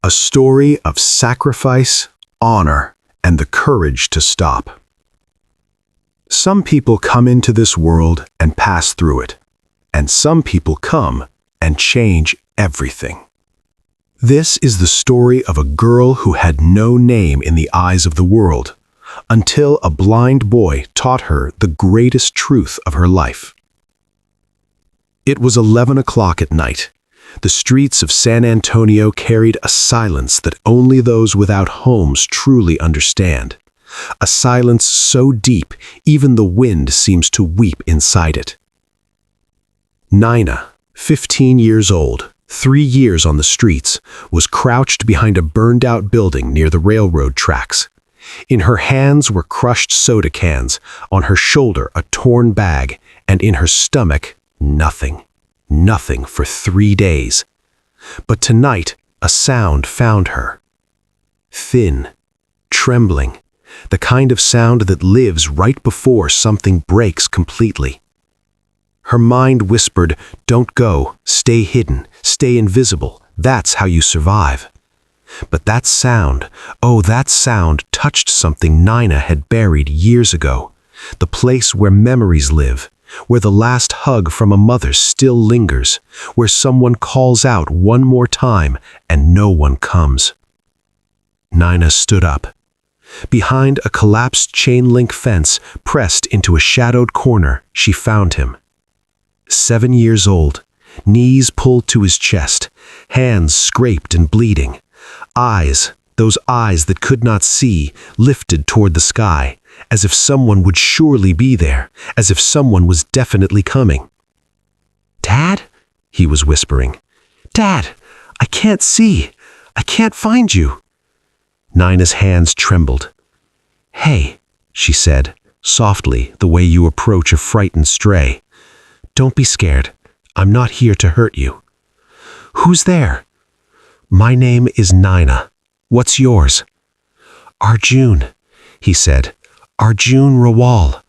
A story of sacrifice, honor, and the courage to stop. Some people come into this world and pass through it, and some people come and change everything. This is the story of a girl who had no name in the eyes of the world, until a blind boy taught her the greatest truth of her life. It was 11 o'clock at night. The streets of San Antonio carried a silence that only those without homes truly understand. A silence so deep, even the wind seems to weep inside it. Nina, 15 years old, 3 years on the streets, was crouched behind a burned-out building near the railroad tracks. In her hands were crushed soda cans, on her shoulder a torn bag, and in her stomach, nothing. Nothing for 3 days. But tonight, a sound found her. Thin, trembling, the kind of sound that lives right before something breaks completely. Her mind whispered, "Don't go, stay hidden, stay invisible, that's how you survive." But that sound, oh, that sound touched something Nina had buried years ago, the place where memories live, where the last hug from a mother still lingers, where someone calls out one more time and no one comes. Nina stood up. Behind a collapsed chain-link fence, pressed into a shadowed corner, she found him. 7 years old, knees pulled to his chest, hands scraped and bleeding. Eyes, those eyes that could not see, lifted toward the sky, as if someone would surely be there, as if someone was definitely coming. "Dad?" he was whispering. "Dad, I can't see. I can't find you." Nina's hands trembled. "Hey," she said, softly, the way you approach a frightened stray. "Don't be scared. I'm not here to hurt you." "Who's there?" "My name is Nina. What's yours?" "Arjun," he said. "Arjun Rawal.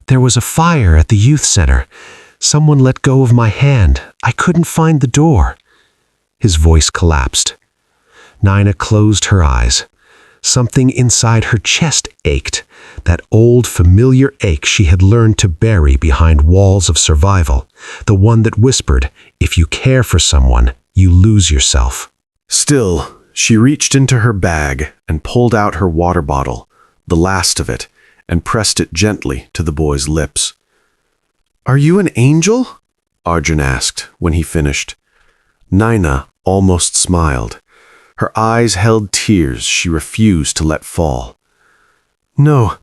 There was a fire at the youth center. Someone let go of my hand. I couldn't find the door." His voice collapsed. Nina closed her eyes. Something inside her chest ached, that old familiar ache she had learned to bury behind walls of survival, the one that whispered, "If you care for someone, you lose yourself." Still, she reached into her bag and pulled out her water bottle, the last of it, and pressed it gently to the boy's lips. "Are you an angel?" Arjun asked when he finished. Nina almost smiled. Her eyes held tears she refused to let fall. "No,"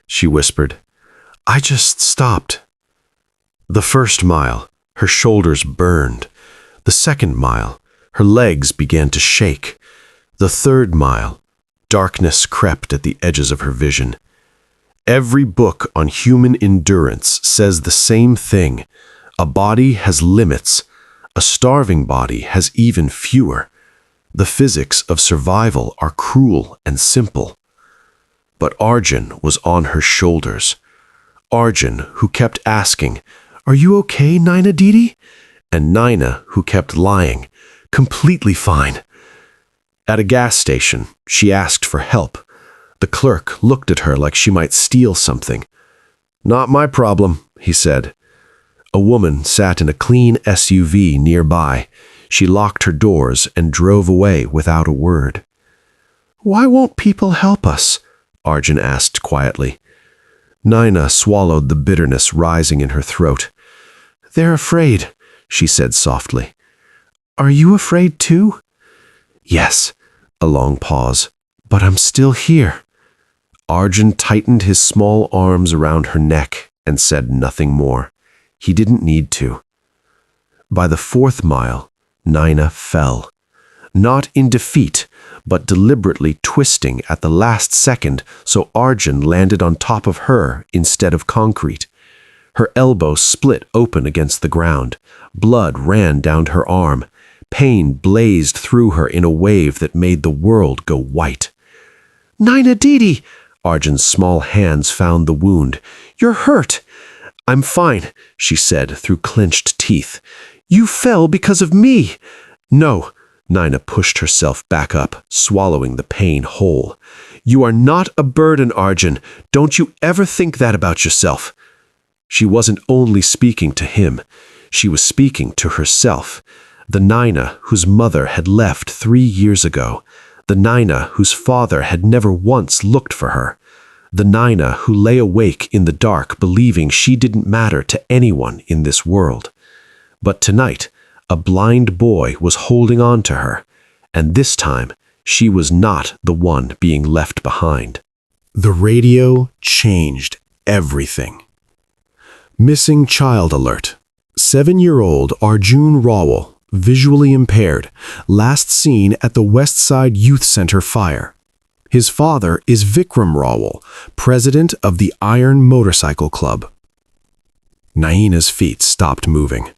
she whispered. "I just stopped." The first mile, her shoulders burned. The second mile, her legs began to shake. The third mile, darkness crept at the edges of her vision. Every book on human endurance says the same thing. A body has limits. A starving body has even fewer. The physics of survival are cruel and simple. But Arjun was on her shoulders. Arjun, who kept asking, "Are you okay, Nina Didi?" And Nina, who kept lying, "Completely fine." At a gas station, she asked for help. The clerk looked at her like she might steal something. "Not my problem," he said. A woman sat in a clean SUV nearby. She locked her doors and drove away without a word. "Why won't people help us?" Arjun asked quietly. Nina swallowed the bitterness rising in her throat. "They're afraid," she said softly. "Are you afraid too?" "Yes," a long pause, "but I'm still here." Arjun tightened his small arms around her neck and said nothing more. He didn't need to. By the fourth mile, Nina fell. Not in defeat, but deliberately twisting at the last second so Arjun landed on top of her instead of concrete. Her elbow split open against the ground. Blood ran down her arm. Pain blazed through her in a wave that made the world go white. "Nina Didi!" Arjun's small hands found the wound. "You're hurt." "I'm fine," she said through clenched teeth. "You fell because of me." "No," Nina pushed herself back up, swallowing the pain whole. "You are not a burden, Arjun. Don't you ever think that about yourself." She wasn't only speaking to him. She was speaking to herself. The Nina whose mother had left 3 years ago. The Nina whose father had never once looked for her. The Nina who lay awake in the dark believing she didn't matter to anyone in this world. But tonight, a blind boy was holding on to her, and this time, she was not the one being left behind. The radio changed everything. Missing child alert. 7-year-old Arjun Rawal, visually impaired, last seen at the Westside Youth Center fire. His father is Vikram Rawal, president of the Iron Motorcycle Club. Naina's feet stopped moving.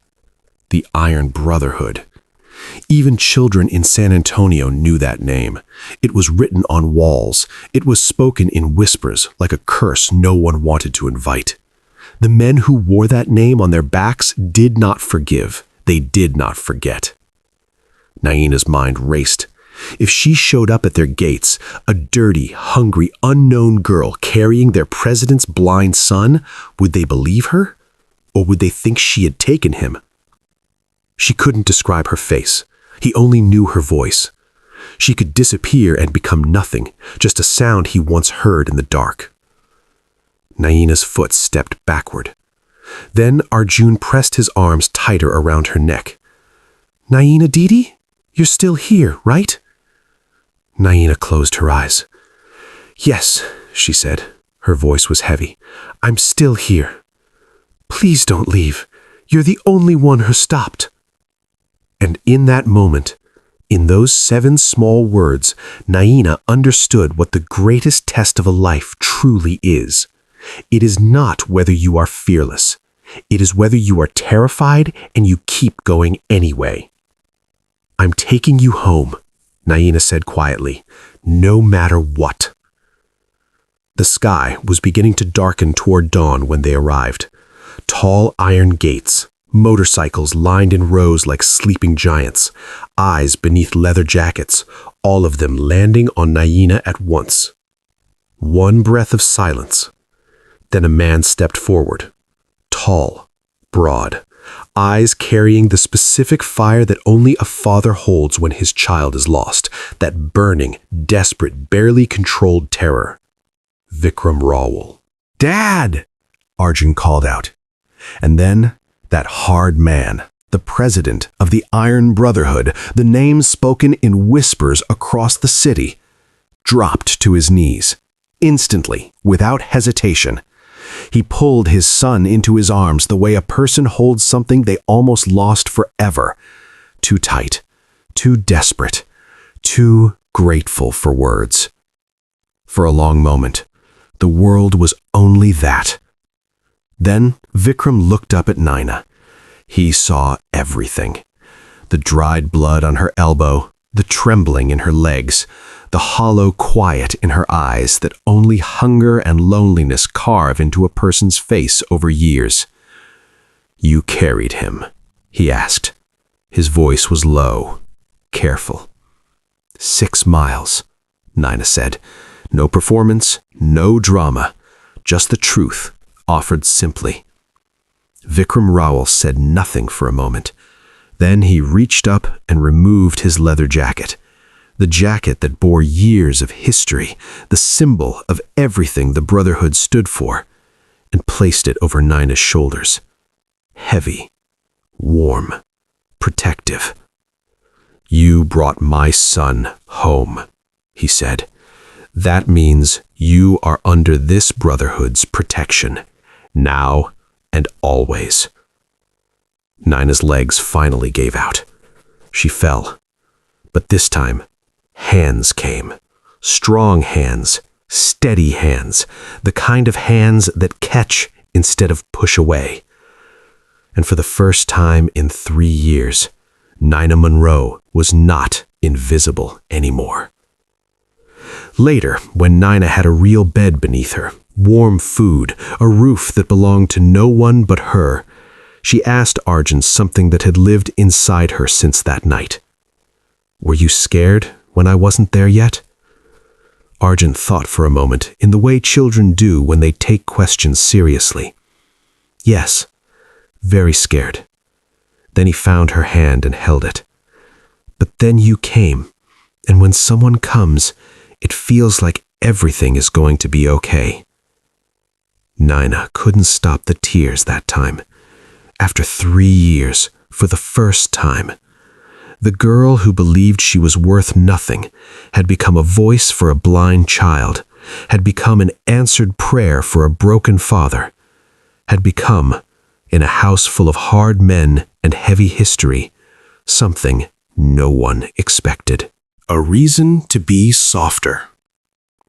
The Iron Brotherhood. Even children in San Antonio knew that name. It was written on walls. It was spoken in whispers, like a curse no one wanted to invite. The men who wore that name on their backs did not forgive. They did not forget. Naina's mind raced. If she showed up at their gates, a dirty, hungry, unknown girl carrying their president's blind son, would they believe her? Or would they think she had taken him? She couldn't describe her face. He only knew her voice. She could disappear and become nothing, just a sound he once heard in the dark. Naina's foot stepped backward. Then Arjun pressed his arms tighter around her neck. "Naina Didi, you're still here, right?" Naina closed her eyes. "Yes," she said. Her voice was heavy. "I'm still here. Please don't leave. You're the only one who stopped." And in that moment, in those 7 small words, Naina understood what the greatest test of a life truly is. It is not whether you are fearless. It is whether you are terrified and you keep going anyway. "I'm taking you home," Naina said quietly, "no matter what." The sky was beginning to darken toward dawn when they arrived. Tall iron gates, motorcycles lined in rows like sleeping giants, eyes beneath leather jackets, all of them landing on Naina at once. One breath of silence. Then a man stepped forward. Tall, broad, eyes carrying the specific fire that only a father holds when his child is lost, that burning, desperate, barely controlled terror. Vikram Rawal. "Dad!" Arjun called out. And then, that hard man, the president of the Iron Brotherhood, the name spoken in whispers across the city, dropped to his knees, instantly, without hesitation. He pulled his son into his arms the way a person holds something they almost lost forever. Too tight, too desperate, too grateful for words. For a long moment, the world was only that. Then Vikram looked up at Naina. He saw everything. The dried blood on her elbow, the trembling in her legs, the hollow quiet in her eyes that only hunger and loneliness carve into a person's face over years. "You carried him?" he asked. His voice was low, careful. 6 miles, Naina said. No performance, no drama, just the truth, offered simply. Vikram Rawal said nothing for a moment. Then he reached up and removed his leather jacket. The jacket that bore years of history, the symbol of everything the Brotherhood stood for, and placed it over Naina's shoulders. Heavy, warm, protective. "You brought my son home," he said. "That means you are under this Brotherhood's protection, now and always." Naina's legs finally gave out. She fell. But this time, hands came. Strong hands, steady hands, the kind of hands that catch instead of push away. And for the first time in 3 years, Naina Monroe was not invisible anymore. Later, when Naina had a real bed beneath her, warm food, a roof that belonged to no one but her, she asked Arjun something that had lived inside her since that night. Were you scared when I wasn't there yet? Arjun thought for a moment in the way children do when they take questions seriously. Yes, very scared. Then he found her hand and held it. But then you came, and when someone comes, it feels like everything is going to be okay. Nina couldn't stop the tears that time. After 3 years, for the first time, the girl who believed she was worth nothing had become a voice for a blind child, had become an answered prayer for a broken father, had become, in a house full of hard men and heavy history, something no one expected. A reason to be softer.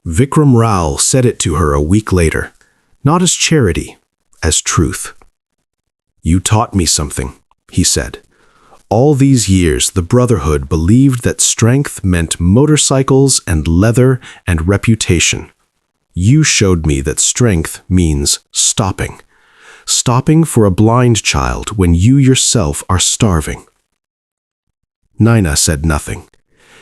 Vikram Rao said it to her a week later, not as charity, as truth. You taught me something, he said. All these years, the Brotherhood believed that strength meant motorcycles and leather and reputation. You showed me that strength means stopping. Stopping for a blind child when you yourself are starving. Nina said nothing.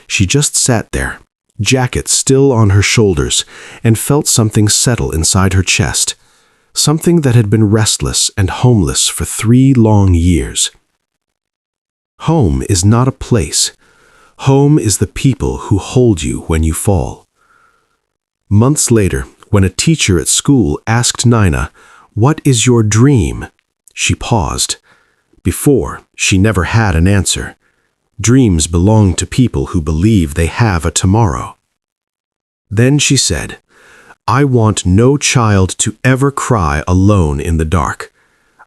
She just sat there, jacket still on her shoulders, and felt something settle inside her chest, something that had been restless and homeless for 3 long years. Home is not a place. Home is the people who hold you when you fall. Months later, when a teacher at school asked Nina, "What is your dream?" she paused. Before, she never had an answer. Dreams belong to people who believe they have a tomorrow. Then she said, "I want no child to ever cry alone in the dark.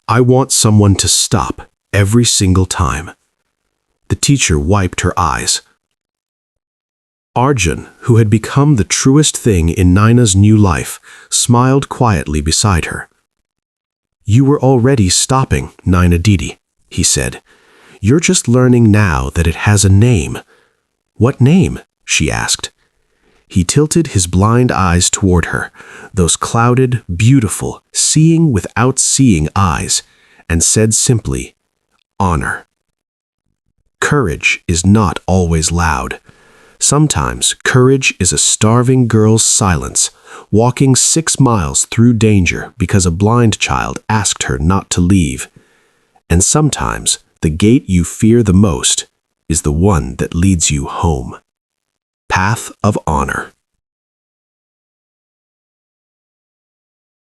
I want someone to stop every single time." The teacher wiped her eyes. Arjun, who had become the truest thing in Nina's new life, smiled quietly beside her. "You were already stopping, Nina Didi," he said. "You're just learning now that it has a name." "What name?" she asked. He tilted his blind eyes toward her, those clouded, beautiful, seeing without seeing eyes, and said simply, "Honor." Courage is not always loud. Sometimes courage is a starving girl's silence, walking 6 miles through danger because a blind child asked her not to leave. And sometimes the gate you fear the most is the one that leads you home. Path of Honor.